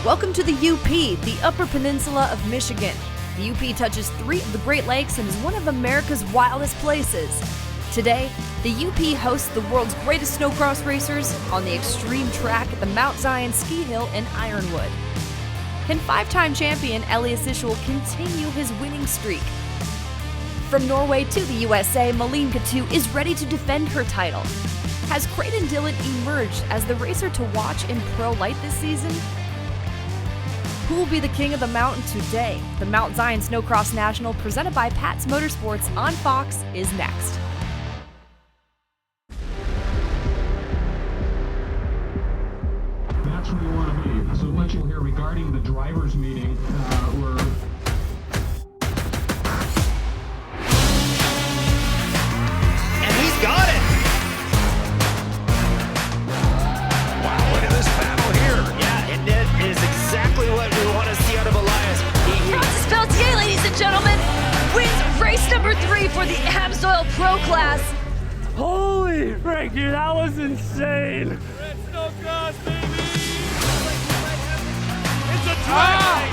Welcome to the UP, the Upper Peninsula of Michigan. The UP touches 3 of the Great Lakes and is one of America's wildest places. Today, the UP hosts the world's greatest snowcross racers on the extreme track at the Mount Zion ski hill in Ironwood. Can 5-time champion Elias Ischel continue his winning streak? From Norway to the USA, Malene Coutu is ready to defend her title. Has Creighton Dillon emerged as the racer to watch in Pro Lite this season? Who will be the king of the mountain today? The Mount Zion Snowcross National, presented by Pat's Motorsports on Fox, is next. That's where you want to be. So what you'll hear regarding the drivers' meeting, And he's got it! Wow, look at this battle here. Yeah, and that is exactly what we want to see out of Elias. Francis Peltier, ladies and gentlemen, wins race number 3 for the AMSOIL Pro Class. Holy frick, dude, that was insane. Red Snowcross, baby! It's a drag!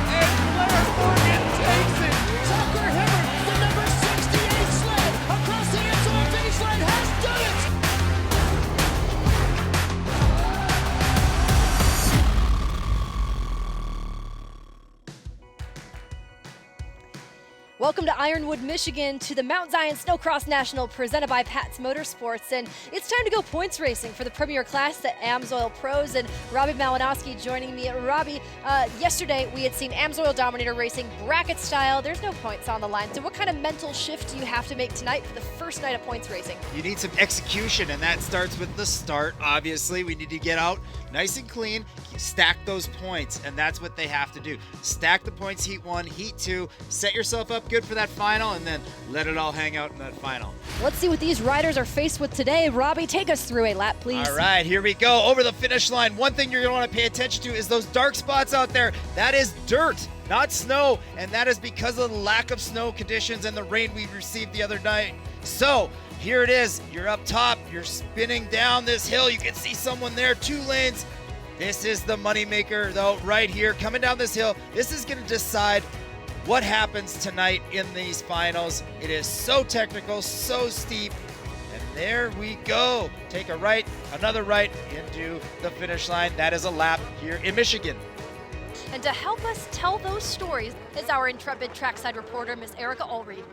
And Blair Morgan takes it! Tucker Hibbert, the number 68 sled across the AMSOIL finish line, has done it! Welcome to Ironwood, Michigan, to the Mount Zion Snowcross National presented by Pat's Motorsports. And it's time to go points racing for the premier class, the AMSOIL Pros, and Robbie Malinowski joining me. Robbie, yesterday we had seen AMSOIL Dominator racing bracket style. There's no points on the line. So what kind of mental shift do you have to make tonight for the first night of points racing? You need some execution, and that starts with the start, obviously. We need to get out nice and clean, stack those points, and that's what they have to do. Stack the points, heat 1, heat 2, set yourself up good for that final, and then let it all hang out in that final. Let's see what these riders are faced with today. Robbie, take us through a lap, please. All right, here we go. Over the finish line, one thing you're going to want to pay attention to is those dark spots out there. That is dirt, not snow, and that is because of the lack of snow conditions and the rain we received the other night. So here it is. You're up top. You're spinning down this hill. You can see someone there, 2 lanes. This is the moneymaker, though, right here, coming down this hill. This is going to decide what happens tonight in these finals. It is so technical, so steep, and there we go. Take a right, another right into the finish line. That is a lap here in Michigan. And to help us tell those stories is our intrepid trackside reporter, Miss Erica Ulrey.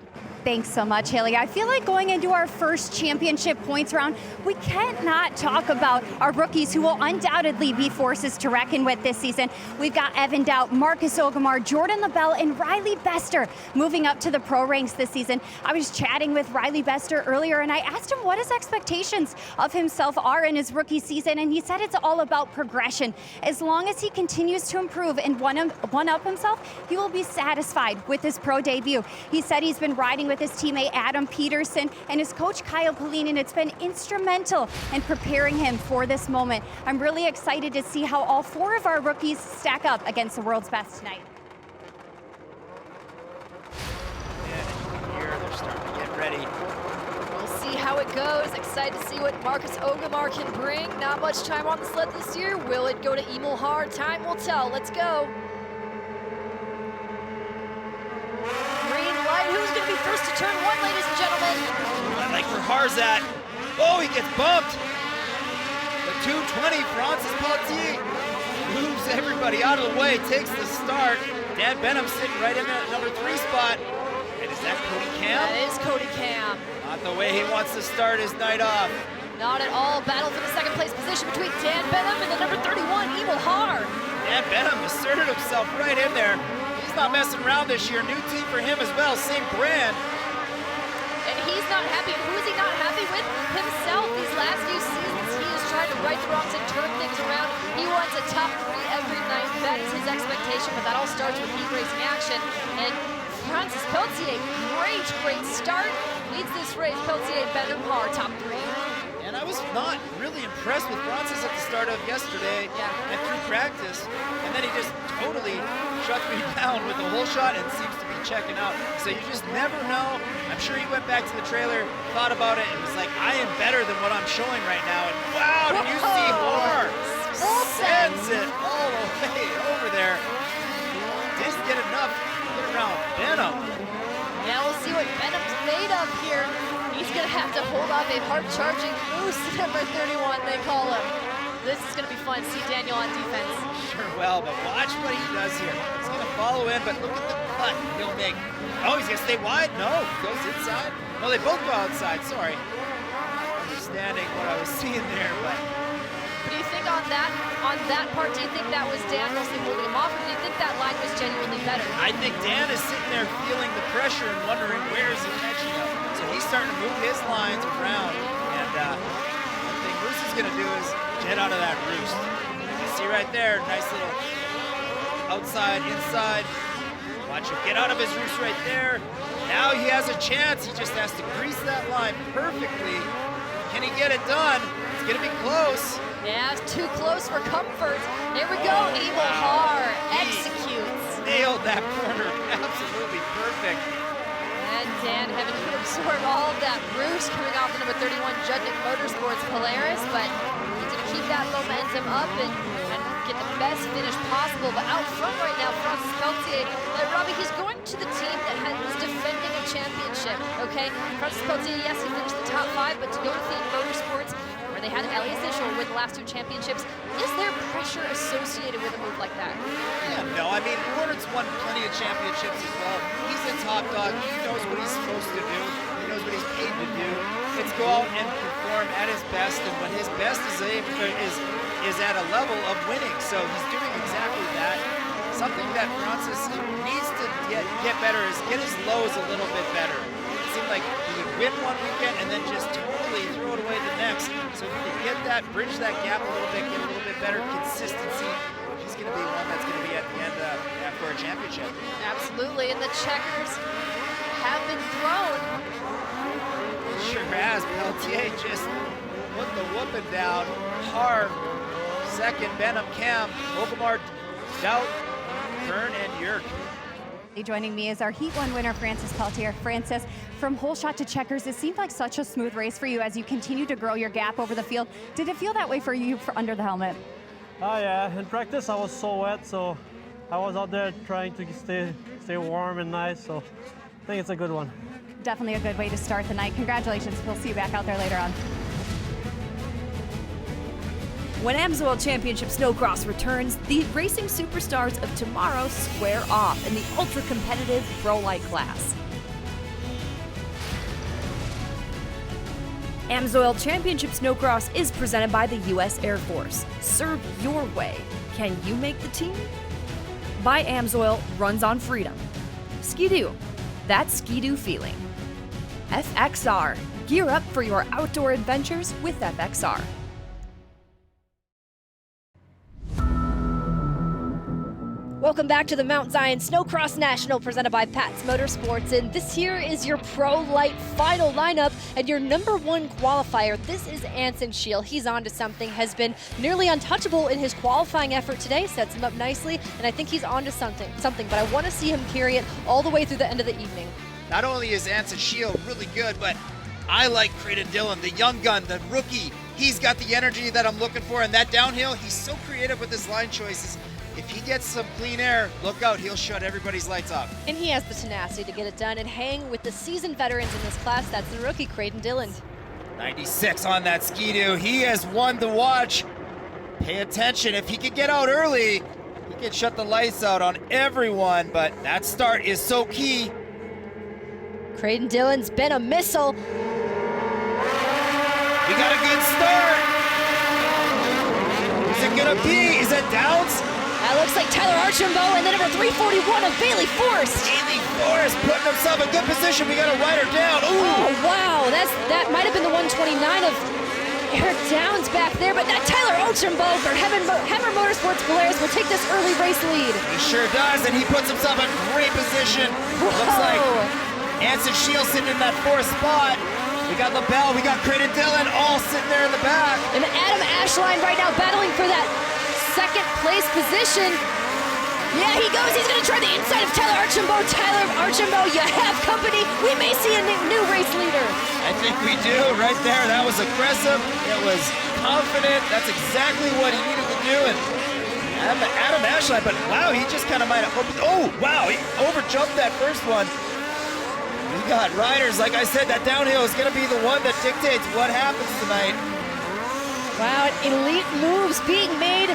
Thanks so much, Haley. I feel like going into our first championship points round, we can't not talk about our rookies who will undoubtedly be forces to reckon with this season. We've got Evan Dowd, Marcus Ogamar, Jordan LaBelle, and Riley Bester moving up to the pro ranks this season. I was chatting with Riley Bester earlier, and I asked him what his expectations of himself are in his rookie season, and he said it's all about progression. As long as he continues to improve and one-up himself, he will be satisfied with his pro debut. He said he's been riding with his teammate Adam Peterson and his coach Kyle Pauline, and it's been instrumental in preparing him for this moment. I'm really excited to see how all 4 of our rookies stack up against the world's best tonight. And here they're starting to get ready. We'll see how it goes. Excited to see what Marcus Ogamar can bring. Not much time on the sled this year. Will it go to Emil Haar? Time will tell. Let's go. Green light. Who's going to be first to turn 1, ladies and gentlemen? I like for Harzat. Oh, he gets bumped. The 220, Francis Peltier moves everybody out of the way, takes the start. Dan Benham sitting right in that number 3 spot. And is that Cody Cam? That is Cody Cam. Not the way he wants to start his night off. Not at all. Battle for the 2nd place position between Dan Benham and the number 31, Emil Haar. Dan Benham asserted himself right in there. He's not messing around this year. New team for him as well, same brand. And he's not happy. Who is he not happy with? Himself. These last few seasons, he is trying to right the wrongs and turn things around. He wants a top 3 every night. That is his expectation, but that all starts with heat racing action. And Francis Peltier, great start. Leads this race. Peltier, Benham, Haar, top 3. And I was not really impressed with Francis at the start of yesterday and through practice. And then he just totally shut me down with the whole shot and seems to be checking out. So you just never know. I'm sure he went back to the trailer, thought about it, and was like, I am better than what I'm showing right now. And wow, did you see Haar? Sends it all the way have to hold off a hard-charging Moose, number 31, they call him. This is going to be fun. See Daniel on defense. Sure will, but watch what he does here. He's going to follow in, but look at the cut he'll make. Oh, he's going to stay wide? No, he goes inside. No, they both go outside, sorry. Understanding what I was seeing there, but... What do you think on that part? Do you think that was Dan mostly holding him off, or do you think that line was genuinely better? I think Dan is sitting there feeling the pressure and wondering where is he catching up. So he's starting to move his lines around, and one thing Moose is going to do is get out of that roost. You see right there, nice little outside, inside. Watch him get out of his roost right there. Now he has a chance. He just has to grease that line perfectly. Can he get it done? It's going to be close. Yeah, it's too close for comfort. Here we go. Abel Haar executes. Nailed that corner. Absolutely perfect. And Dan having to absorb all of that roost coming off the number 31 Judnick Motorsports Polaris, but he's going to keep that momentum up and get the best finish possible. But out front right now, Francis Peltier, Robbie, he's going to the team that was defending a championship, okay? Francis Peltier, yes, he finished the top 5, but to go to Theme Motorsports, where they had Elias Ischel win the last 2 championships, is there pressure associated with a move like that? Yeah, no, I mean, Gordon's won plenty of championships as well. He's a top dog. He knows what he's supposed to do. He knows what he's paid to do. It's go out and perform at his best, and when his best is at a level of winning. So he's doing exactly that. Something that Francis needs to get better is get his lows a little bit better. It seemed like he would win one weekend and then just totally throw it away the next. So if he can get that, bridge that gap a little bit, get a little bit better consistency, he's going to be one that's going to be at the end for a championship. Absolutely, and the checkers have been thrown. Sure has. Peltier just put the whooping down. Hard. Second, Benham, Cam, Okamar, Doubt, Kern, and Yerk. Joining me is our Heat 1 winner, Francis Peltier. Francis, from hole shot to checkers, it seemed like such a smooth race for you as you continue to grow your gap over the field. Did it feel that way for you under the helmet? Oh yeah, in practice I was so wet, so I was out there trying to stay warm and nice, so I think it's a good one. Definitely a good way to start the night. Congratulations, we'll see you back out there later on. When AMSOIL Championship Snowcross returns, the racing superstars of tomorrow square off in the ultra-competitive Pro Light class. AMSOIL Championship Snowcross is presented by the U.S. Air Force. Serve your way. Can you make the team? By AMSOIL runs on freedom. Ski-Doo. That Ski-Doo feeling. FXR. Gear up for your outdoor adventures with FXR. Welcome back to the Mount Zion Snowcross National presented by Pat's Motorsports, and this here is your Pro Light final lineup and your number 1 qualifier. This is Anson Shield. He's on to something, has been nearly untouchable in his qualifying effort today, sets him up nicely, and I think he's on to something, but I want to see him carry it all the way through the end of the evening. Not only is Anson Shield really good, but I like Creighton Dillon, the young gun, the rookie. He's got the energy that I'm looking for, and that downhill, he's so creative with his line choices. If he gets some clean air, look out, he'll shut everybody's lights off. And he has the tenacity to get it done and hang with the seasoned veterans in this class. That's the rookie, Creighton Dillon. 96 on that Ski-Doo. He has one to watch. Pay attention. If he could get out early, he could shut the lights out on everyone, but that start is so key. Creighton Dillon's been a missile. We got a good start. Is it gonna be? Is it Downs? That looks like Tyler Archambault and then number 341 of Bailey Forrest. Bailey Forrest putting himself in good position. We got a rider down. Ooh. Oh, wow. That might have been the 129 of Eric Downs back there, but that Tyler Archambault for Hammer Motorsports Polaris will take this early race lead. He sure does, and he puts himself in great position. Whoa. Looks like Anson Shield sitting in that 4th spot. We got LaBelle, we got Creighton Dillon all sitting there in the back. And Adam Ashline right now battling for that 2nd place position. Yeah, he goes. He's going to try the inside of Tyler Archambault. Tyler Archambault, you have company. We may see a new race leader. I think we do right there. That was aggressive. It was confident. That's exactly what he needed to do. And Adam Ashline, but wow, he just kind of might have opened. Oh, wow, he overjumped that first one. He got riders. Like I said, that downhill is going to be the one that dictates what happens tonight. Wow, elite moves being made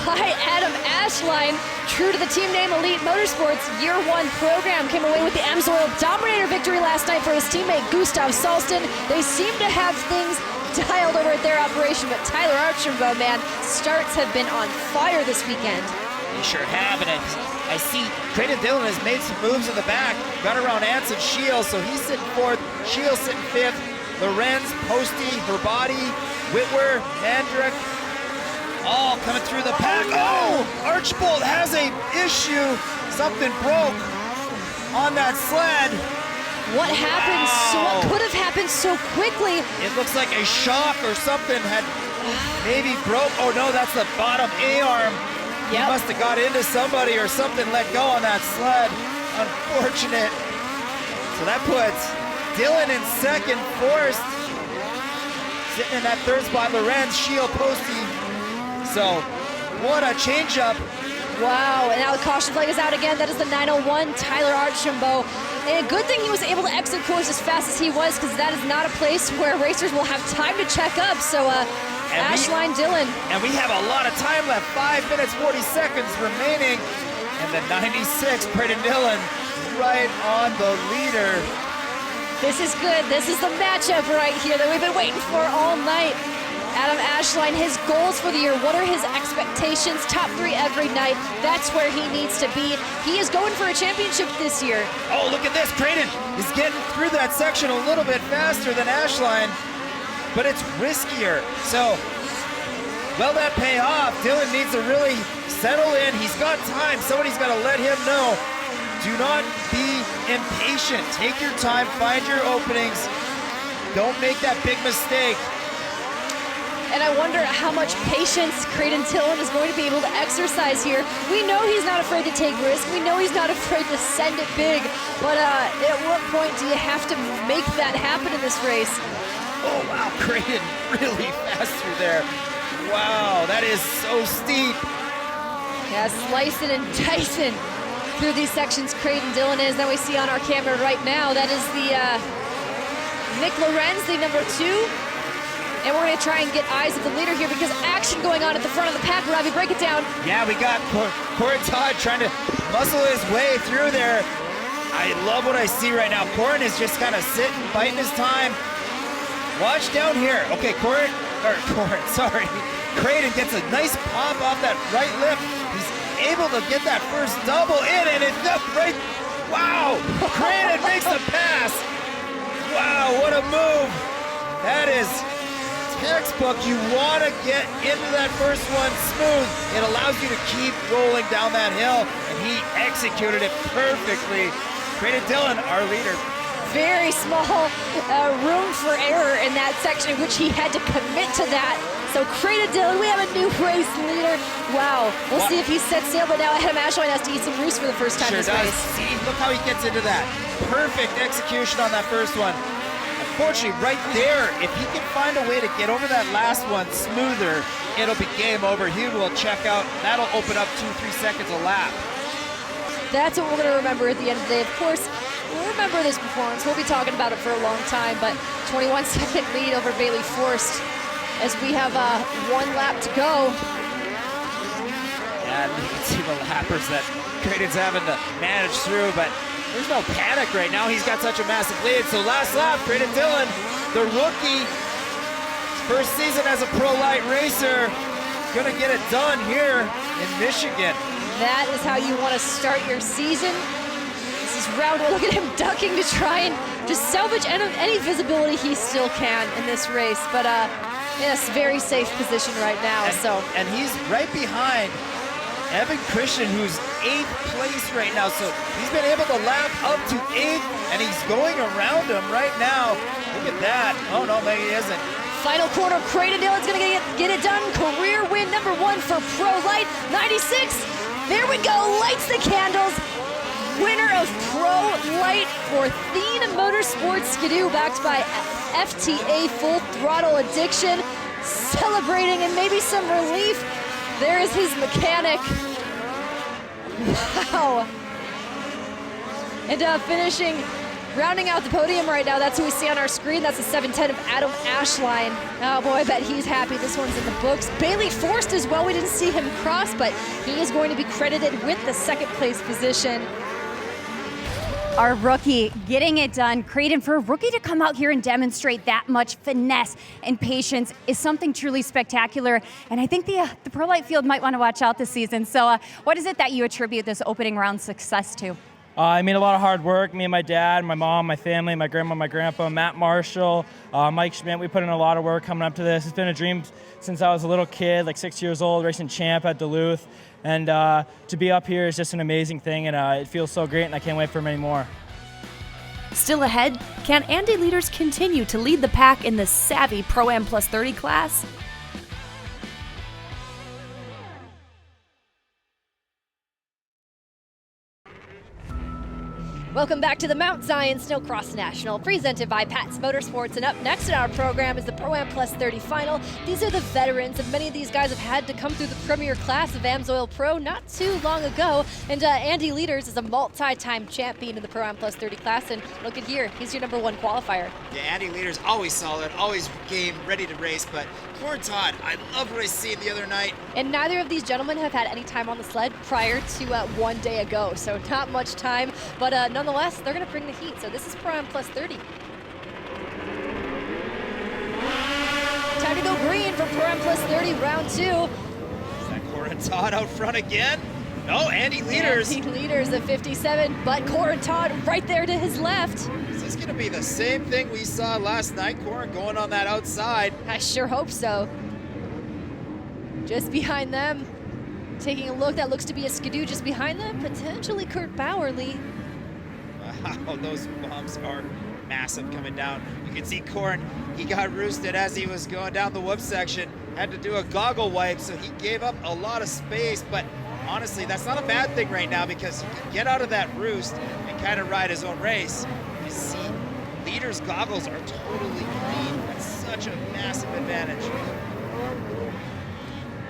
by Adam Ashline. True to the team name, Elite Motorsports Year 1 program came away with the AMSOIL Dominator victory last night for his teammate Gustav Salston. They seem to have things dialed over at their operation, but Tyler Archambault, man, starts have been on fire this weekend. They sure have, and I see Creighton Dillon has made some moves in the back, got around Anson Shields, so he's sitting fourth, Shields sitting fifth, Lorenz, Posty, Herbati, Whitwer, Mandrick, all coming through the pack. Oh, Archbold has a issue. Something broke on that sled. What happened? So what could have happened so quickly? It looks like a shock or something had maybe broke. Oh no, that's the bottom A-arm. He must have got into somebody or something let go on that sled. Unfortunate. So that puts Dillon in second, Forrest sitting in that third spot, Lorenz, Shield, Posty. So, what a change-up. Wow, and now the caution flag is out again. That is the 901, Tyler Archambault. And a good thing he was able to exit course as fast as he was, because that is not a place where racers will have time to check up. So, Ashline Dillon. And we have a lot of time left, 5 minutes, 40 seconds remaining. And the 96, Creighton Dillon, right on the leader. This is good. This is the matchup right here that we've been waiting for all night. Adam Ashline, his goals for the year, what are his expectations? Top 3 every night. That's where he needs to be. He is going for a championship this year. Oh, look at this. Creighton is getting through that section a little bit faster than Ashline, but it's riskier. So, will that pay off? Dillon needs to really settle in. He's got time. Somebody's got to let him know. Do not be impatient. Take your time. Find your openings. Don't make that big mistake. And I wonder how much patience Creighton Dillon is going to be able to exercise here. We know he's not afraid to take risks. We know he's not afraid to send it big. But at what point do you have to make that happen in this race? Oh, wow, Creighton really fast through there. Wow, that is so steep. Yeah, slicing and dicing through these sections Creighton Dillon is. Then we see on our camera right now, that is the Nick Lorenz, the number 2. And we're going to try and get eyes of the leader here because action going on at the front of the pack. Robbie, break it down. Yeah, we got Corin Todd trying to muscle his way through there. I love what I see right now. Corin is just kind of sitting, biting his time. Watch down here. Okay, Creighton gets a nice pop off that right lip. He's able to get that first double in, and it's up right. Wow, Creighton makes the pass. Wow, what a move. That is textbook. You want to get into that first one smooth. It allows you to keep rolling down that hill, and he executed it perfectly. Creighton Dillon, our leader. Very small room for error in that section in which he had to commit to that. So Creighton Dillon, we have a new race leader. Wow, we'll see if he sets sail, but now Adam Ashline has to eat some roost for the first time this race. See, look how he gets into that. Perfect execution on that first one. Unfortunately, right there, if he can find a way to get over that last one smoother, it'll be game over. He will check out. That'll open up 2-3 seconds a lap. That's what we're going to remember at the end of the day. Of course, we'll remember this performance. We'll be talking about it for a long time, but 21-second lead over Bailey Forst as we have 1 lap to go. And you can see the lappers that Creighton's having to manage through, but there's no panic right now. He's got such a massive lead. So last lap, Creighton Dillon, the rookie, first season as a pro light racer, gonna get it done here in Michigan. That is how you want to start your season. This is round 1. Look at him ducking to try and just salvage any visibility he still can in this race. But in a very safe position right now. And he's right behind Evan Christian, who's 8th place right now. So he's been able to lap up to 8th, and he's going around him right now. Look at that. Oh, no, maybe he isn't. Final quarter, Creighton Dillon's going to get it done. Career win number 1 for Pro Light. 96. There we go. Lights the candles. Winner of Pro Light for Thien Motorsports Skidoo, backed by FTA Full Throttle Addiction. Celebrating and maybe some relief. There is his mechanic. Wow. And finishing Rounding out the podium right now, that's who we see on our screen. That's the 710 of Adam Ashline. Oh boy, I bet he's happy this one's in the books. Bailey Forst as well. We didn't see him cross, but he is going to be credited with the second place position. Our rookie getting it done. Creighton, for a rookie to come out here and demonstrate that much finesse and patience is something truly spectacular. And I think the Pro Light field might want to watch out this season. So what is it that you attribute this opening round success to? I mean, a lot of hard work. Me and my dad, my mom, my family, my grandma, my grandpa, Matt Marshall, Mike Schmidt, we put in a lot of work coming up to this. It's been a dream since I was a little kid, like 6 years old, racing champ at Duluth. And to be up here is just an amazing thing, and it feels so great, and I can't wait for many more. Still ahead, can Andy leaders continue to lead the pack in the savvy Pro-Am Plus 30 class? Welcome back to the Mount Zion Snocross National, presented by Pat's Motorsports. And up next in our program is the Pro-Am Plus 30 final. These are the veterans, and many of these guys have had to come through the premier class of AMSOIL Pro not too long ago. And Andy Leaders is a multi-time champion in the Pro-Am Plus 30 class. And look at here, he's your #1 qualifier. Yeah, Andy Leaders always solid, always game, ready to race. But Corin Todd, I love what I seen the other night. And neither of these gentlemen have had any time on the sled prior to 1 day ago. So not much time, but nonetheless, they're going to bring the heat. So this is Pro-Am Plus 30. Time to go green for Pro-Am Plus 30, round 2. Is that Corin Todd out front again? No, Andy Leaders. Andy Leaders at 57, but Corin Todd right there to his left. Is this going to be the same thing we saw last night? Corin going on that outside. I sure hope so. Just behind them, taking a look, that looks to be a skidoo just behind them, potentially Kurt Bowerly. Wow, those bumps are massive coming down. You can see Corin, he got roosted as he was going down the whoop section. Had to do a goggle wipe, so he gave up a lot of space, but honestly, that's not a bad thing right now because he can get out of that roost and kind of ride his own race. You see, Leaders' goggles are totally green. That's such a massive advantage.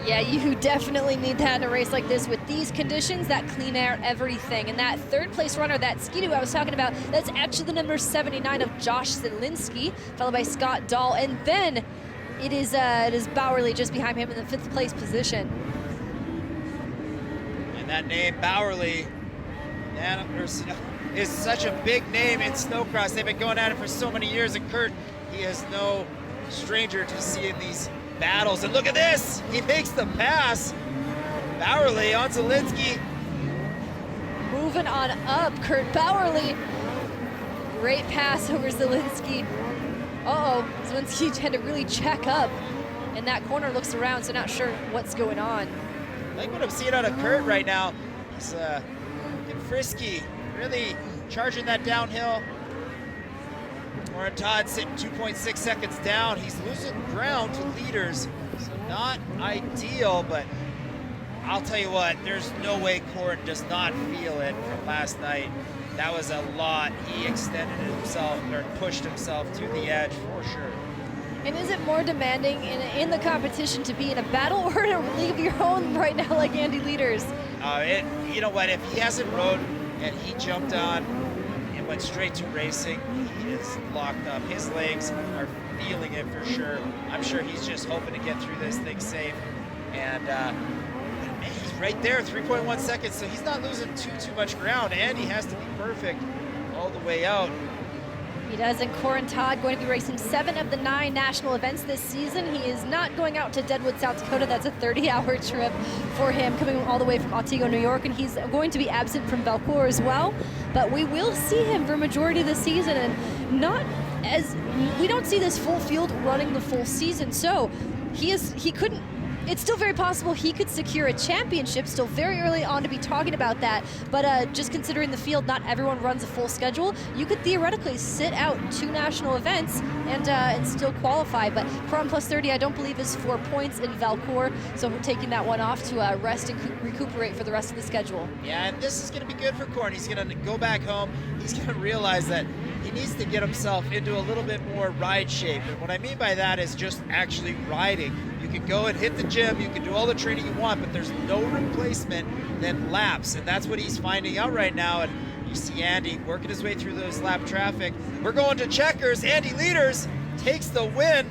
Yeah, you definitely need that in a race like this with these conditions, that clean air, everything. And that third place runner, that skidoo I was talking about, that's actually the number 79 of Josh Zielinski, followed by Scott Dahl. And then it is Bowerly just behind him in the 5th place position. And that name, Bowerly, is such a big name in Snocross. They've been going at it for so many years, and Kurt, he is no stranger to seeing these battles. And look at this, he makes the pass. Bowerly on Zielinski. Moving on up, Kurt Bowerly. Great pass over Zielinski. Uh-oh, Zielinski had to really check up. And that corner looks around, so not sure what's going on. I like what I'm seeing out of Kurt right now. He's looking frisky, really charging that downhill. Corin Todd sitting 2.6 seconds down. He's losing ground to Leaders, so not ideal, but I'll tell you what, there's no way Corin does not feel it from last night. That was a lot. He extended himself or pushed himself to the edge for sure. And is it more demanding in the competition to be in a battle or in a league of your own right now like Andy Leaders? You know what, if he hasn't rode and he jumped on and went straight to racing, he is locked up. His legs are feeling it for sure. I'm sure he's just hoping to get through this thing safe. And man, he's right there, 3.1 seconds, so he's not losing too much ground, and he has to be perfect all the way out. He does, and Corin Todd going to be racing 7 of the 9 national events this season. He is not going out to Deadwood, South Dakota. That's a 30-hour trip for him, coming all the way from Otsego, New York, and he's going to be absent from Valcour as well. But we will see him for a majority of the season, and not as we don't see this full field running the full season. So he couldn't. It's still very possible he could secure a championship, still very early on to be talking about that, but just considering the field, not everyone runs a full schedule, you could theoretically sit out 2 national events and still qualify, but Pro-Am Plus 30 I don't believe is for points in Valcour, so we're taking that one off to rest and recuperate for the rest of the schedule. Yeah, and this is going to be good for Corin. He's going to go back home, he's going to realize that he needs to get himself into a little bit more ride shape, and what I mean by that is just actually riding. You can go and hit the gym, you can do all the training you want, but there's no replacement than laps, and that's what he's finding out right now. And You see Andy working his way through those lap traffic. We're going to checkers. Andy Leaders takes the win.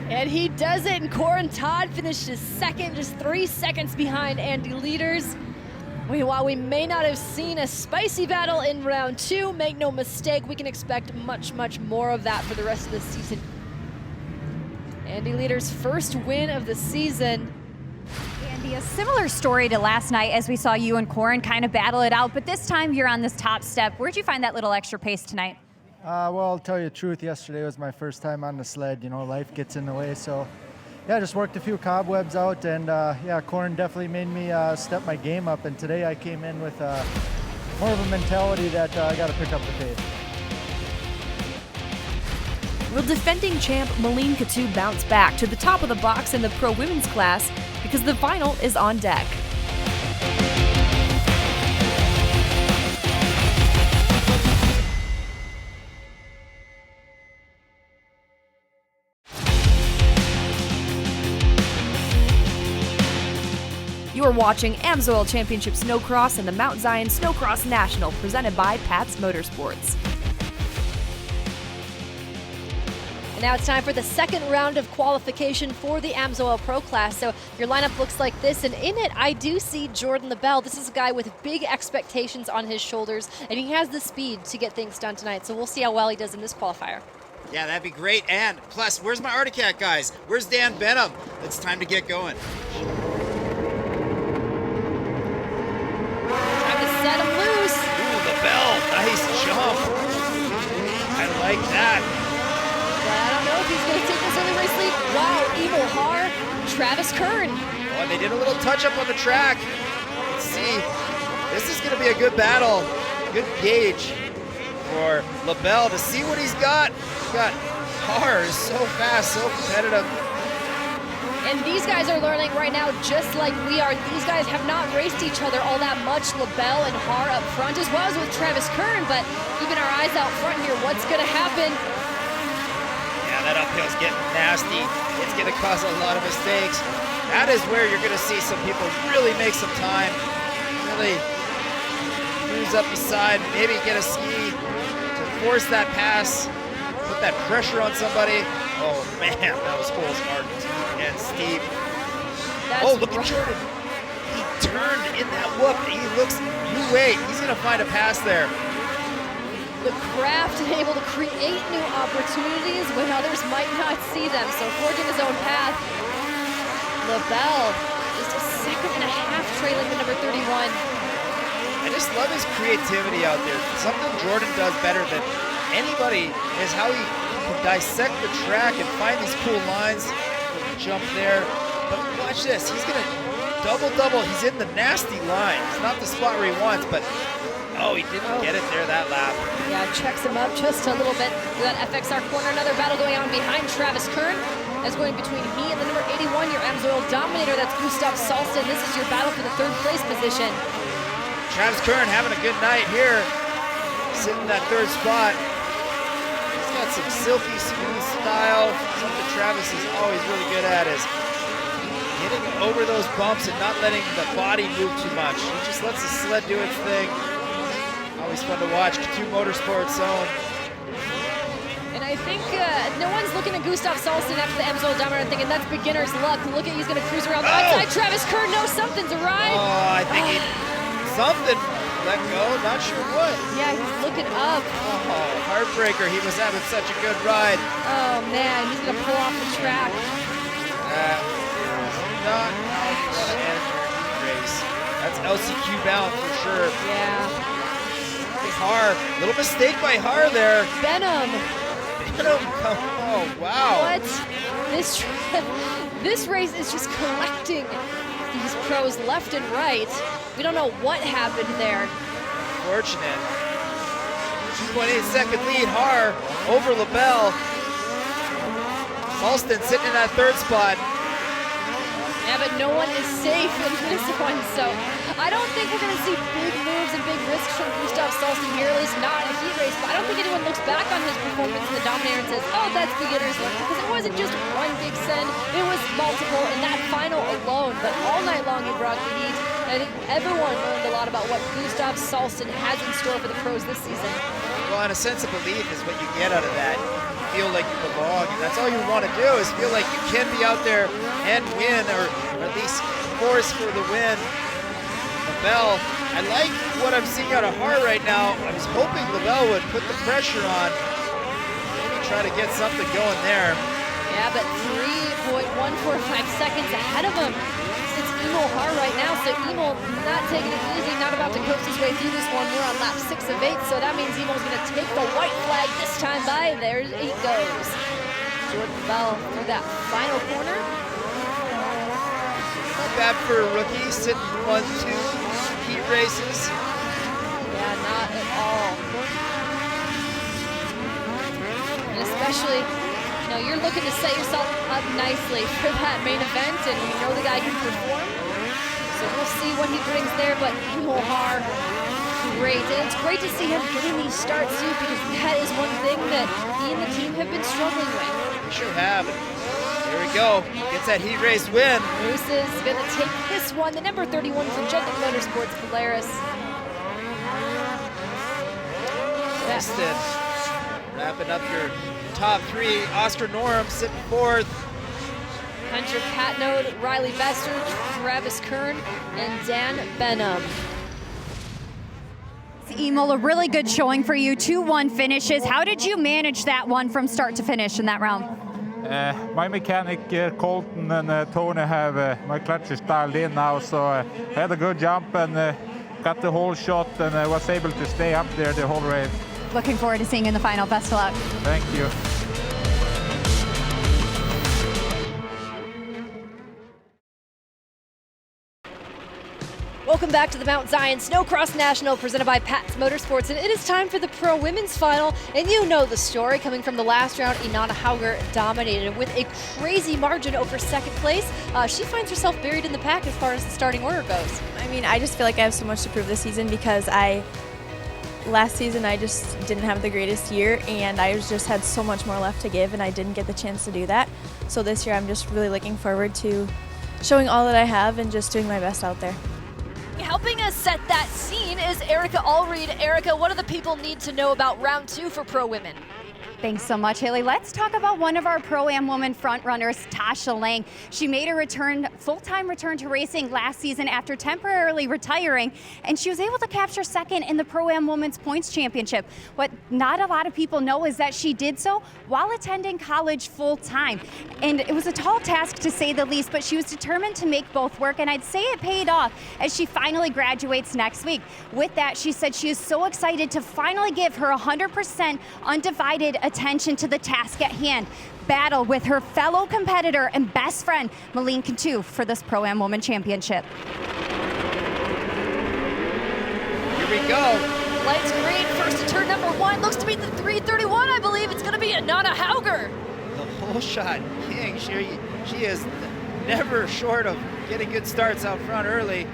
And he does it, and Corin Todd finishes second, just 3 seconds behind Andy Leaders. While we may not have seen a spicy battle in round 2, make no mistake, we can expect much, much more of that for the rest of the season. Andy Leaders' first win of the season. Andy, a similar story to last night as we saw you and Corin kind of battle it out, but this time you're on this top step. Where'd you find that little extra pace tonight? Well, I'll tell you the truth, yesterday was my first time on the sled. You know, life gets in the way, so yeah, just worked a few cobwebs out, and yeah, Corin definitely made me step my game up, and today I came in with more of a mentality that I got to pick up the pace. Will defending champ Malene Coutu bounce back to the top of the box in the pro women's class, because the final is on deck? You are watching AMSOIL Championship Snocross and the Mount Zion Snocross National, presented by Pat's Motorsports. And now it's time for the second round of qualification for the AMSOIL Pro class. So your lineup looks like this, and in it I do see Jordan LaBelle. This is a guy with big expectations on his shoulders, and he has the speed to get things done tonight. So we'll see how well he does in this qualifier. Yeah, that'd be great. And plus, where's my Articat guys? Where's Dan Benham? It's time to get going. Trying to set him loose. Ooh, LaBelle, nice jump. I like that. But I don't know if he's going to take this early race lead. Wow, Evil Har, Travis Kern. Oh, and they did a little touch-up on the track. Let's see. This is going to be a good battle. Good gauge for LaBelle to see what he's got. He's got Har is so fast, so competitive. And these guys are learning right now just like we are. These guys have not raced each other all that much. LaBelle and Har up front, as well as with Travis Kern, but keeping our eyes out front here, what's going to happen? Yeah, that uphill's getting nasty. It's going to cause a lot of mistakes. That is where you're going to see some people really make some time, really cruise up the side, maybe get a ski to force that pass, put that pressure on somebody. Oh man, that was Cole's hard and steep. Oh, look at Jordan. He turned in that whoop. He looks, you wait, he's going to find a pass there. The craft is able to create new opportunities when others might not see them. So forging his own path. LaBelle just a second and a half trailing the number 31. I just love his creativity out there. Something Jordan does better than anybody is how he can dissect the track and find these cool lines. Jump there. But watch this. He's going to double. He's in the nasty line. It's not the spot where he wants, but oh, he didn't get it there that lap. Yeah, checks him up just a little bit. We got FXR corner, another battle going on behind Travis Kern. That's going between he and the number 81, your AMSOIL dominator. That's Gustav Salston. This is your battle for the third place position. Travis Kern having a good night here. Sitting in that third spot. He's got some silky smooth style. Something Travis is always really good at is getting over those bumps and not letting the body move too much. He just lets the sled do its thing. Always fun to watch. Coutu Motorsports Zone. And I think no one's looking at Gustav Salston after the AMSOIL dominator thinking that's beginner's luck. Look at he's going to cruise around the outside. Travis Kern knows something's awry. Oh, I think he something let go. Not sure what. Yeah, he's looking up. Oh, heartbreaker. He was having such a good ride. Oh man, he's going to pull off the track. That is not how you want to end your race. That's LCQ bound for sure. Yeah. Har, little mistake by Har there. Benham. Oh wow. What? This race is just collecting these pros left and right. We don't know what happened there. Fortunate. 2.8 second lead, Har over LaBelle. Salston sitting in that third spot. Yeah, but no one is safe in this one, so I don't think we're going to see big moves and big risks from Gustav Salston here, at least not in a heat race. But I don't think anyone looks back on his performance in the Dominator and says, oh, that's beginner's luck, because it wasn't just one big send, it was multiple in that final alone. But all night long he brought the heat. I think everyone learned a lot about what Gustav Salston has in store for the pros this season. Well, and a sense of belief is what you get out of that. You feel like you belong, and that's all you want to do is feel like you can be out there and win, or at least force for the win. LaBelle, I like what I'm seeing out of Har right now. I was hoping LaBelle would put the pressure on, maybe try to get something going there. Yeah, but 3.145 seconds ahead of him. It's Emil Har right now, so Emil not taking it easy, not about to coast his way through this one. We're on lap 6 of 8, so that means Emil's going to take the white flag this time by. There he goes. Jordan Bell through that final corner. Not bad for a rookie, sitting 1-2 heat races. Yeah, not at all. And especially, you know, you're looking to set yourself up nicely for that main event, and you know the guy can perform. So we'll see what he brings there, but Emil Har, great. And it's great to see him getting these starts too, because that is one thing that he and the team have been struggling with. We sure have. There we go. Gets that heat race win. Moose is going to take this one. The number 31 from Juggling Motorsports, Polaris. Preston wrapping up your top 3. Oscar Norm sitting 4th. Hunter Patnode, Riley Bester, Travis Kern, and Dan Benham. Emil, a really good showing for you. 2-1 finishes. How did you manage that one from start to finish in that round? My mechanic Colton and Tony have my clutches dialed in now, so I had a good jump and got the whole shot, and I was able to stay up there the whole race. Looking forward to seeing you in the final. Best of luck. Thank you. Welcome back to the Mount Zion Snocross National presented by Pat's Motorsports, and it is time for the Pro Women's Final, and you know the story. Coming from the last round, Inanna Hauger dominated with a crazy margin over second place. She finds herself buried in the pack as far as the starting order goes. I mean, I just feel like I have so much to prove this season because last season I just didn't have the greatest year, and I just had so much more left to give, and I didn't get the chance to do that. So this year I'm just really looking forward to showing all that I have and just doing my best out there. Helping us set that scene is Erica Allreed. Erica, what do the people need to know about round 2 for pro women? Thanks so much, Haley. Let's talk about one of our Pro-Am woman frontrunners, Tasha Lang. She made a full-time return to racing last season after temporarily retiring, and she was able to capture second in the Pro-Am Women's Points Championship. What not a lot of people know is that she did so while attending college full-time. And it was a tall task to say the least, but she was determined to make both work, and I'd say it paid off as she finally graduates next week. With that, she said she is so excited to finally give her 100% undivided attention to the task at hand. Battle with her fellow competitor and best friend, Malene Cantu, for this Pro-Am Women Championship. Here we go. Lights green, first to turn number 1. Looks to be the 331, I believe. It's going to be Inanna Hauger. The whole shot king. She is never short of getting good starts out front early.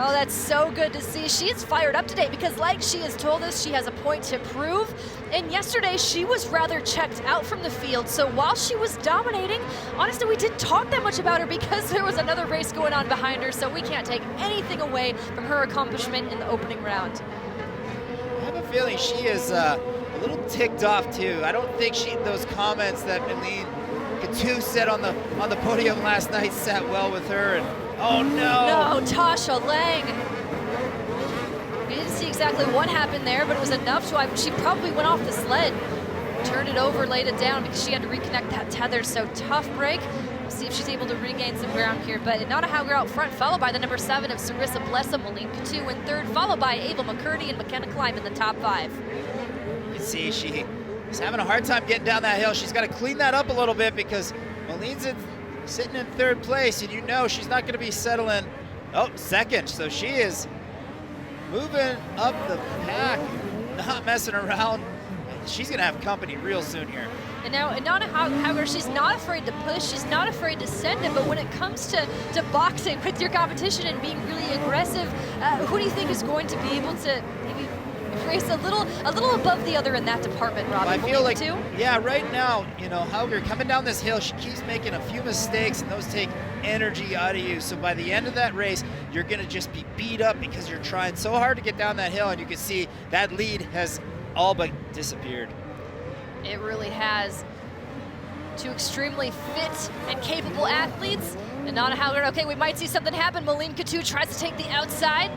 Oh, that's so good to see. She is fired up today because, like she has told us, she has a point to prove. And yesterday, she was rather checked out from the field. So while she was dominating, honestly, we didn't talk that much about her because there was another race going on behind her. So we can't take anything away from her accomplishment in the opening round. I have a feeling she is a little ticked off too. I don't think those comments that Malene Cantu said on the podium last night sat well with her. And oh no! No, Tasha Lang. We didn't see exactly what happened there, but it was enough to, she probably went off the sled, turned it over, laid it down because she had to reconnect that tether. So tough break. We'll see if she's able to regain some ground here. But Inanna Hauger out front, followed by the number 7 of Sarissa Blessa, Malene Cantu in third, followed by Ava McCurdy and McKenna Climb in the top 5. You can see she's having a hard time getting down that hill. She's got to clean that up a little bit because Malene's sitting in third place, and you know she's not going to be settling. Oh, second. So she is moving up the pack, not messing around. She's going to have company real soon here. And now Inanna Hauger, she's not afraid to push, she's not afraid to send it, but when it comes to boxing with your competition and being really aggressive, who do you think is going to be able to maybe race a little above the other in that department, Robbie? Well, I feel like, yeah, right now, you know, Hauger coming down this hill, she keeps making a few mistakes, and those take energy out of you. So by the end of that race, you're going to just be beat up because you're trying so hard to get down that hill, and you can see that lead has all but disappeared. It really has. Two extremely fit and capable athletes. And Anna Hauger, okay, we might see something happen. Malene Couture tries to take the outside.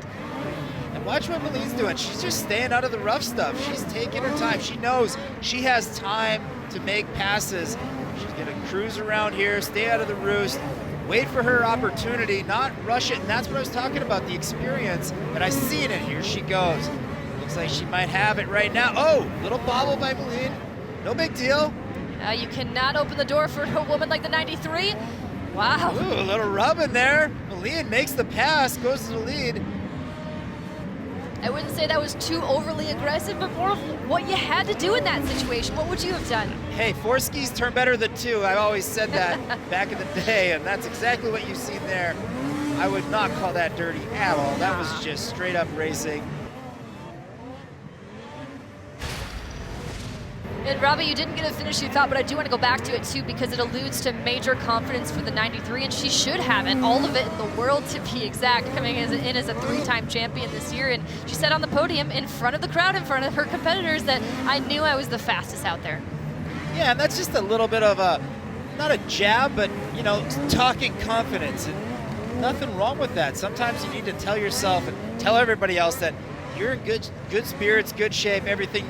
And watch what Malene's doing. She's just staying out of the rough stuff. She's taking her time. She knows she has time to make passes. She's gonna cruise around here, stay out of the roost, wait for her opportunity, not rush it. And that's what I was talking about, the experience. And I seen it. Here she goes. Looks like she might have it right now. Oh, little bobble by Malene. No big deal. You cannot open the door for a woman like the 93. Wow. Ooh, a little rub in there. Malene makes the pass, goes to the lead. I wouldn't say that was too overly aggressive, but more of what you had to do in that situation. What would you have done? Hey, 4 skis turn better than 2. I've always said that back in the day, and that's exactly what you've seen there. I would not call that dirty at all. That was just straight up racing. And Robbie, you didn't get to finish your thought, but I do want to go back to it too, because it alludes to major confidence for the 93, and she should have it, all of it in the world to be exact, coming in as a 3-time champion this year. And she said on the podium in front of the crowd, in front of her competitors, that I knew I was the fastest out there. Yeah, and that's just a little bit of a, not a jab, but, you know, talking confidence. And nothing wrong with that. Sometimes you need to tell yourself and tell everybody else that you're in good spirits, good shape, everything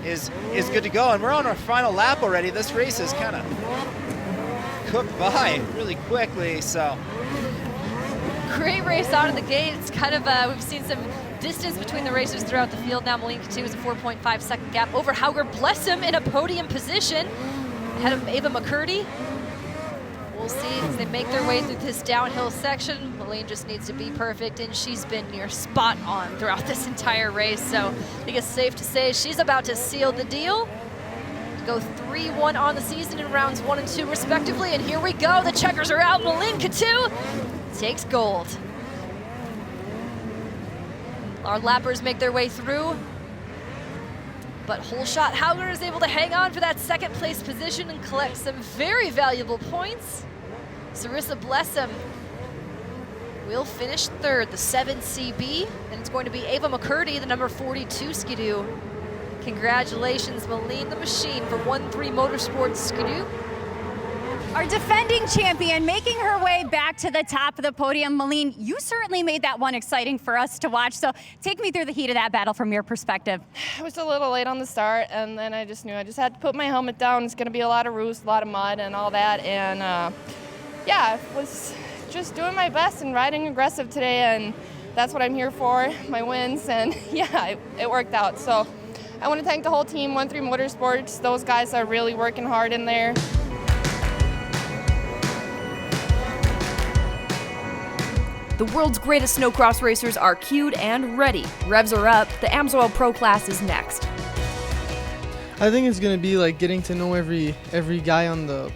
is good to go. And we're on our final lap already. This race is kind of cooked by really quickly, so. Great race out of the gate. It's kind of, we've seen some distance between the racers throughout the field. Now Malene Couture is a 4.5 second gap over Hauger Blessem in a podium position. Ahead of Ava McCurdy. We'll see as they make their way through this downhill section. Malene just needs to be perfect, and she's been near spot on throughout this entire race. So I think it's safe to say she's about to seal the deal. Go 3-1 on the season in rounds 1 and 2 respectively. And here we go, the checkers are out. Malene Couture takes gold. Our lappers make their way through, but Holshot Hauger is able to hang on for that second place position and collect some very valuable points. Sarissa Blessem will finish third, the 7 CB, and it's going to be Ava McCurdy, the number 42 Skidoo. Congratulations, Malene the Machine, for 1-3 Motorsports Skidoo. Our defending champion making her way back to the top of the podium. Malene, you certainly made that one exciting for us to watch. So take me through the heat of that battle from your perspective. I was a little late on the start, and then I just knew I just had to put my helmet down. It's going to be a lot of roost, a lot of mud and all that. And yeah, I was just doing my best and riding aggressive today, and that's what I'm here for, my wins. And yeah, it worked out. So I want to thank the whole team, 1-3 Motorsports. Those guys are really working hard in there. The world's greatest snowcross racers are cued and ready. Revs are up. The AMSOIL Pro class is next. I think it's going to be like getting to know every guy on the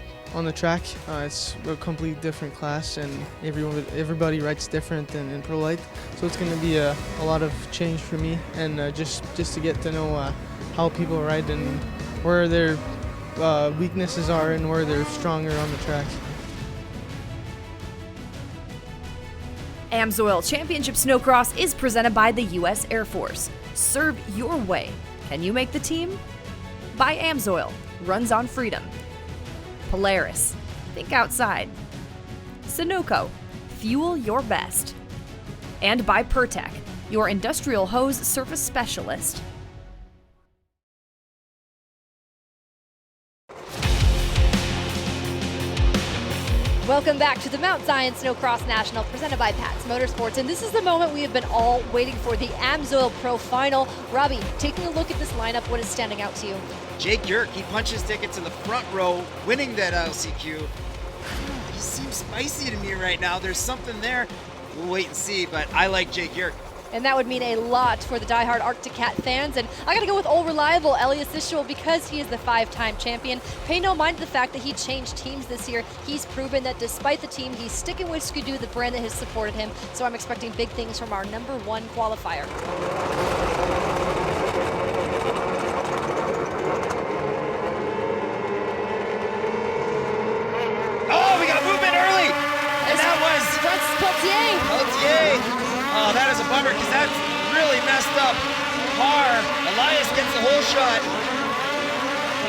track. It's a complete different class, and everybody rides different in Pro Lite. So it's going to be a lot of change for me, and just to get to know how people ride and where their weaknesses are and where they're stronger on the track. AMSOIL Championship Snowcross is presented by the U.S. Air Force. Serve your way. Can you make the team? By AMSOIL, runs on freedom. Polaris, think outside. Sunoco, fuel your best. And by Pertec, your industrial hose service specialist. Welcome back to the Mount Zion Snowcross National, presented by Pat's Motorsports. And this is the moment we have been all waiting for, the AMSOIL Pro Final. Robbie, taking a look at this lineup, what is standing out to you? Jake Yerk, he punches tickets in the front row, winning that LCQ. He seems spicy to me right now. There's something there. We'll wait and see, but I like Jake Yerk. And that would mean a lot for the diehard Arctic Cat fans. And I got to go with old reliable Elias Ischel because he is the 5-time champion. Pay no mind to the fact that he changed teams this year. He's proven that despite the team, he's sticking with Skidoo, the brand that has supported him. So I'm expecting big things from our #1 qualifier. Oh, we got movement early. And bummer because that's really messed up. Elias gets the whole shot.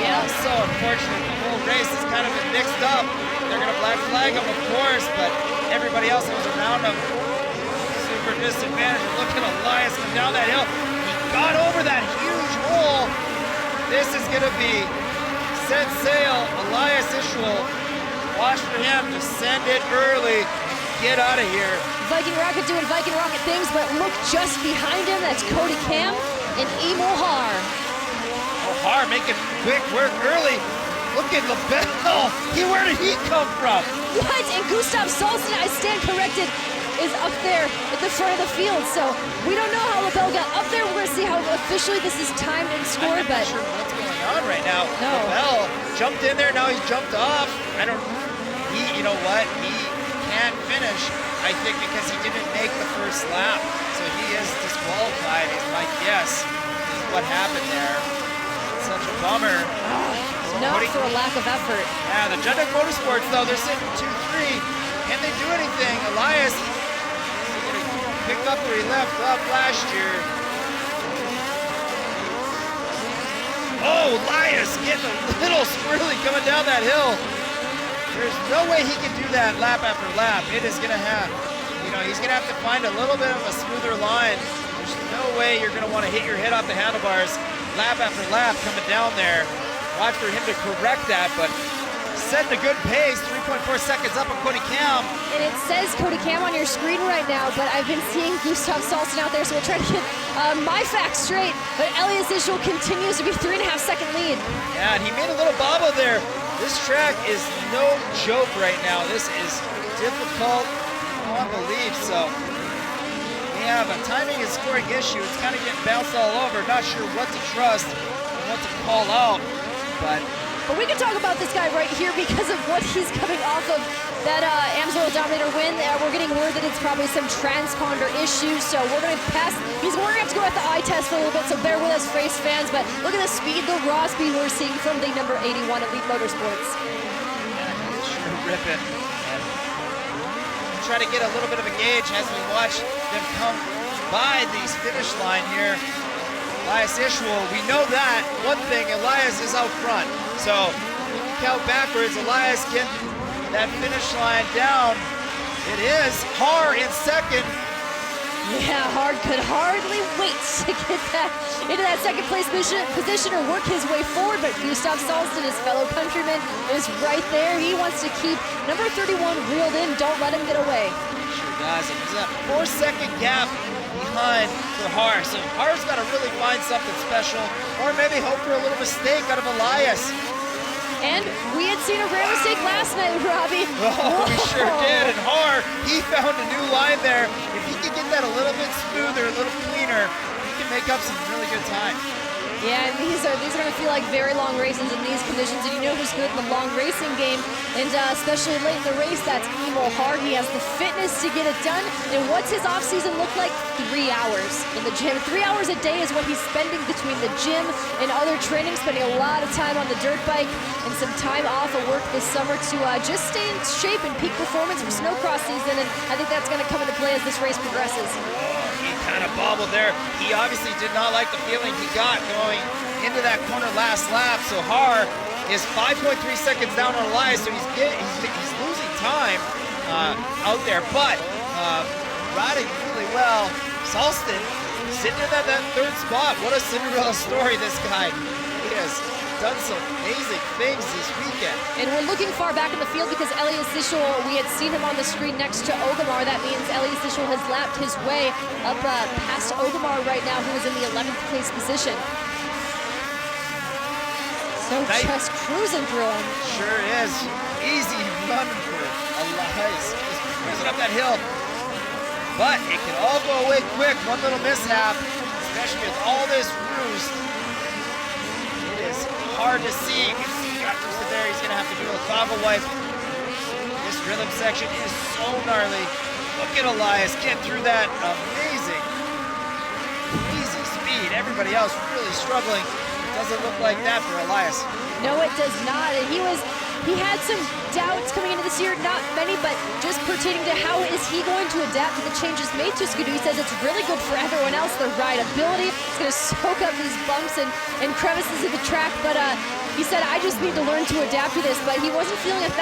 Yeah, so unfortunate. The whole race has kind of been mixed up. They're going to black flag him, of course, but everybody else that was around him, super disadvantaged. Look at Elias come down that hill. He got over that huge hole. This is going to be set sail. Elias Ishwell. Watch for him to send it early. Get out of here. Viking Rocket doing Viking Rocket things, but look just behind him. That's Cody Cam and Emil Har. Har making quick work early. Look at LaBelle. Where did he come from? What? And Gustav Salson, I stand corrected, is up there at the front of the field. So we don't know how LaBelle got up there. We're going to see how officially this is timed and scored. I'm not sure what's going on right now. No. LaBelle jumped in there. Now he's jumped off. You know what? He can't finish, I think, because he didn't make the first lap. So he is disqualified, is my guess, is what happened there. Such a bummer. Not for a lack of effort. Yeah, the Jundek Motorsports, though, they're sitting 2-3. Can they do anything? Elias is going to pick up where he left off last year. Oh, Elias getting a little squirrely coming down that hill. There's no way he can do that lap after lap. It is going to have, he's going to have to find a little bit of a smoother line. There's no way you're going to want to hit your head off the handlebars lap after lap coming down there. Watch for him to correct that, but setting a good pace, 3.4 seconds up on Cody Cam. And it says Cody Cam on your screen right now, but I've been seeing Gustav Salson out there, so we'll try to get my facts straight. But Elias Ishwell continues to be 3.5-second lead. Yeah, and he made a little bobble there. This track is no joke right now. This is difficult beyond belief, so we have a timing and scoring issue. It's kind of getting bounced all over. Not sure what to trust and what to call out, but we can talk about this guy right here because of what he's coming off of that AMSOIL Dominator win. We're getting word that it's probably some transponder issues, so we're going to pass. We're going to have to go at the eye test for a little bit, so bear with us, race fans. But look at the speed, the raw speed we're seeing from the number 81 Elite Motorsports. Yeah, he's sure ripping. And we'll try to get a little bit of a gauge as we watch them come by these finish line here. Elias Ishwell, we know that. One thing, Elias is out front. So if you count backwards, Elias getting that finish line down. It is Har in second. Yeah, Har could hardly wait to get that into that second place position or work his way forward, but Gustav Salson, his fellow countryman, is right there. He wants to keep number 31 reeled in. Don't let him get away. Sure does. And there's a 4-second gap behind for Har. So Har's got to really find something special, or maybe hope for a little mistake out of Elias. And we had seen a rare mistake last night, Robbie. Oh, we sure did. And Har, he found a new line there. If he could get that a little bit smoother, a little cleaner, he can make up some really good time. Yeah, and these are going to feel like very long races in these conditions, and you know who's good in the long racing game, and especially late in the race, that's Emil Har. He has the fitness to get it done, and what's his off-season look like? 3 hours in the gym. 3 hours a day is what he's spending between the gym and other training, spending a lot of time on the dirt bike and some time off of work this summer to just stay in shape and peak performance for Snocross season, and I think that's going to come into play as this race progresses. He kind of bobbled there. He obviously did not like the feeling he got going into that corner last lap. So Har is 5.3 seconds down on Elias, so he's losing time out there, but riding really well. Salston sitting in that third spot. What a Cinderella story this guy. He has done some amazing things this weekend. And we're looking far back in the field because Elias Ishwell, we had seen him on the screen next to Ogamar. That means Elias Ishwell has lapped his way up past Ogamar right now, who is in the 11th place position. So just cruising through him. Sure is. Easy run for Elias. Just cruising up that hill. But it can all go away quick. One little mishap, especially with all this roost. It is hard to see. You can see got roosted there. He's going to have to do a toggle wipe. This rhythm section is so gnarly. Look at Elias getting through that amazing, easy speed. Everybody else really struggling. Doesn't look like that for Elias. No, it does not. And he was he had some doubts coming into this year, not many, but just pertaining to how is he going to adapt to the changes made to Skidoo. He says it's really good for everyone else, the rideability. It's going to soak up these bumps and crevices of the track, but he said, I just need to learn to adapt to this, but he wasn't feeling 1,000%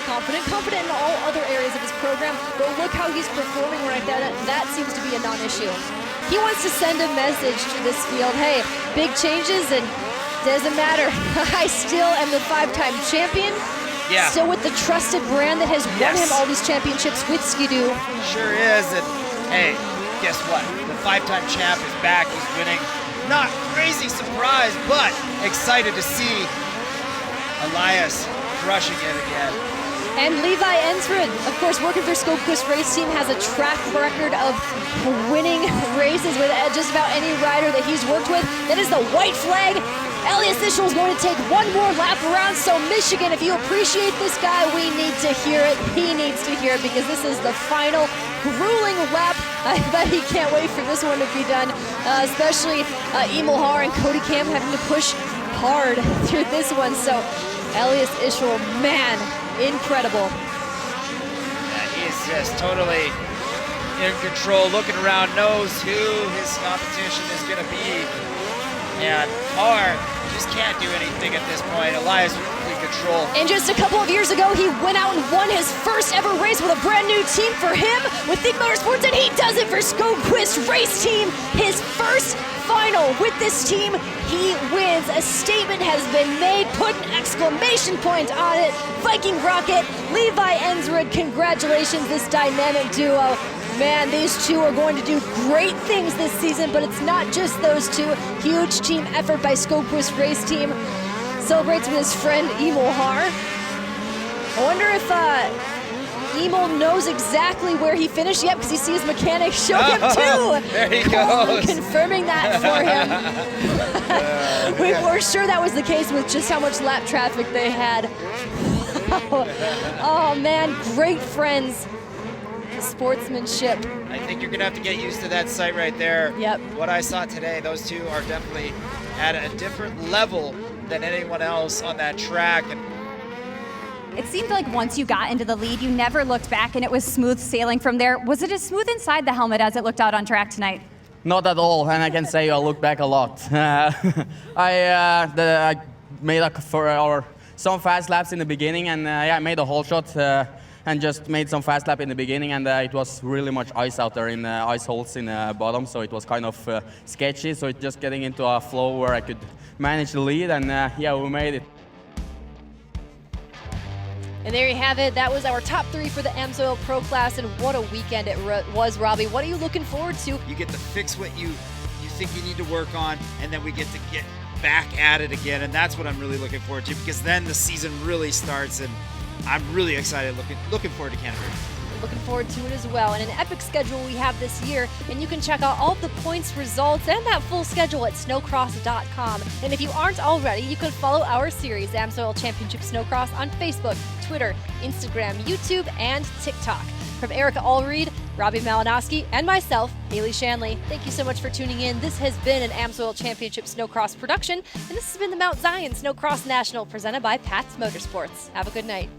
confident in all other areas of his program, but look how he's performing right now. That seems to be a non-issue. He wants to send a message to this field, hey, big changes and doesn't matter. I still am the 5-time champion. Yeah. Still with the trusted brand that has won him all these championships with Skidoo. Sure is, and hey, guess what? The 5-time champ is back, he's winning. Not crazy surprised, but excited to see Elias crushing it again. And Levi Ensrud, of course, working for Snocross Race Team, has a track record of winning races with just about any rider that he's worked with. That is the white flag. Elias Ischel is going to take one more lap around, so Michigan, if you appreciate this guy, we need to hear it. He needs to hear it because this is the final grueling lap. I bet he can't wait for this one to be done, especially Emil Haar and Cody Cam having to push hard through this one. So Elias Ischel, man, incredible. Yeah, he's just totally in control, looking around, knows who his competition is going to be. And Haar just can't do anything at this point. Elias with complete control. And just a couple of years ago, he went out and won his first ever race with a brand new team for him with Think Motorsports, and he does it for Snocross Race Team. His first final with this team, he wins. A statement has been made. Put an exclamation point on it. Viking Rocket, Levi Ensrud, congratulations, this dynamic duo. Man, these two are going to do great things this season, but it's not just those two. Huge team effort by Snocross Race Team. Celebrates with his friend Emil Haar. I wonder if Emil knows exactly where he finished. Yep, because he sees mechanic show him too. There he goes. Confirming that for him. We were sure that was the case with just how much lap traffic they had. Oh man, great friends. Sportsmanship. I think you're going to have to get used to that sight right there. Yep. What I saw today, those two are definitely at a different level than anyone else on that track. And it seemed like once you got into the lead, you never looked back, and it was smooth sailing from there. Was it as smooth inside the helmet as it looked out on track tonight? Not at all, and I can say I look back a lot. I made some fast laps in the beginning, and I made a whole shot and just made some fast lap in the beginning, and it was really much ice out there in the ice holes in the bottom, so it was kind of sketchy. So it's just getting into a flow where I could manage the lead, and yeah, we made it. And there you have it. That was our top 3 for the AMSOIL Pro Class, and what a weekend it was, Robbie. What are you looking forward to? you get to fix what you think you need to work on, and then we get to get back at it again, and that's what I'm really looking forward to, because then the season really starts, and I'm really excited, looking forward to Canterbury. Looking forward to it as well. And an epic schedule we have this year, and you can check out all the points, results, and that full schedule at snocross.com. And if you aren't already, you can follow our series, AMSOIL Championship Snocross, on Facebook, Twitter, Instagram, YouTube, and TikTok. From Erica Allreed, Robbie Malinowski, and myself, Haley Shanley, thank you so much for tuning in. This has been an AMSOIL Championship Snocross production, and this has been the Mount Zion Snocross National presented by Pat's Motorsports. Have a good night.